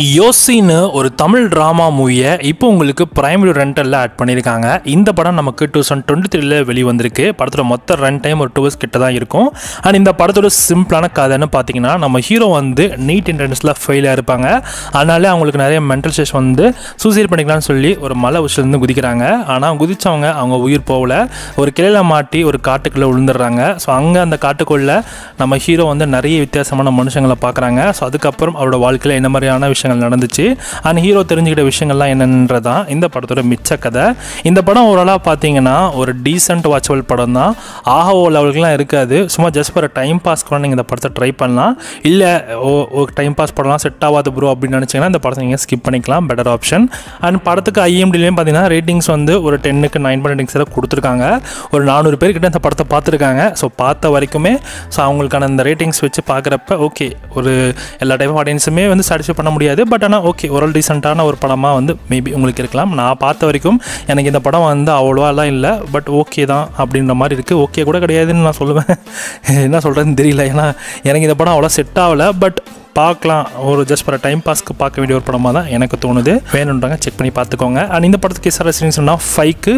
யோசின்னு ஒரு தமிழ் ட்ராமா மூவியை இப்போ உங்களுக்கு பிரைமரி ரெண்டலில் ஆட் பண்ணியிருக்காங்க. இந்த படம் நமக்கு 2023 வெளிவந்திருக்கு. படத்தோட மொத்த ரன் டைம் ஒரு 2 hours கிட்ட தான் இருக்கும். அண்ட் இந்த படத்தோட சிம்பிளான கதைன்னு பார்த்தீங்கன்னா, நம்ம ஹீரோ வந்து நீட் என்ட்ரன்ஸில் ஃபெயிலாக இருப்பாங்க. அதனால அவங்களுக்கு நிறைய மென்டல் ஸ்ட்ரெஸ் வந்து சூசைட் பண்ணிக்கலாம்னு சொல்லி ஒரு மலை உச்சிலேருந்து குதிக்கிறாங்க. ஆனால் குதிச்சவங்க அவங்க உயிர் போகல, ஒரு கிளையில் மாட்டி ஒரு காட்டுக்குள்ளே விழுந்துடுறாங்க. ஸோ அங்கே அந்த காட்டுக்குள்ளே நம்ம ஹீரோ வந்து நிறைய வித்தியாசமான மனுஷங்களை பார்க்குறாங்க. ஸோ அதுக்கப்புறம் அவரோட வாழ்க்கையில் என்ன மாதிரியான விஷயங்கள் நடந்துச்சு, அண்ட் ஹீரோ தெரிஞ்சுக்கிட்ட விஷயங்கள்லாம் என்னன்றதான் இந்த படத்தோட மிச்ச கதை. இந்த படம் ஓரளவு பார்த்தீங்கன்னா ஒரு டீசென்ட் வாட்சபிள் படம் தான். ஆஹோ லெவலுக்குலாம் இருக்காது. சும்மா ஜஸ்ட் ஃபார் டைம் பாஸ் கூட நீங்கள் இந்த படத்தை ட்ரை பண்ணலாம். இல்லை டைம் பாஸ் பண்ணலாம் செட் ஆகாது ப்ரோ அப்படின்னு நினச்சிங்கன்னா இந்த படத்தை நீங்கள் ஸ்கிப் பண்ணிக்கலாம், பெட்டர் ஆப்ஷன். அண்ட் படத்துக்கு IMDbலையும் பார்த்தீங்கன்னா ரேட்டிங்ஸ் வந்து ஒரு 10க்கு 9 ரேட்டிங்ஸ் கொடுத்துருக்காங்க. ஒரு 400 பேர்கிட்ட இந்த படத்தை பார்த்துருக்காங்க. ஸோ பார்த்த வரைக்குமே ஸோ அவங்களுக்கான இந்த ரேட்டிங்ஸ் வச்சு பார்க்குறப்ப ஓகே, ஒரு எல்லா டைப் ஆடியன்ஸுமே வந்து சாட்டிஸ்ஃபை பண்ண முடியாது. பட் ஆனால் ஓகே, ஒரு டீசெண்டான ஒரு படமாக வந்து மேபி உங்களுக்கு இருக்கலாம். நான் பார்த்த வரைக்கும் எனக்கு இந்த படம் வந்து அவ்வளோவாலாம் இல்லை, பட் ஓகே தான் அப்படின்ற மாதிரி இருக்குது. ஓகே கூட கிடையாதுன்னு நான் சொல்லுவேன். என்ன சொல்கிறதுன்னு தெரியல, ஏன்னா எனக்கு இந்த படம் அவ்வளோ செட் ஆகலை. பட் பார்க்கலாம், ஒரு ஜஸ்ட் ஃபார் டைம் பாஸ்க்கு பார்க்க வேண்டிய ஒரு படமாக தான் எனக்கு தோணுது. வேணுன்றாங்க செக் பண்ணி பார்த்துக்கோங்க. அண்ட் இந்த படத்துக்கு SRS சொன்னால் 5க்கு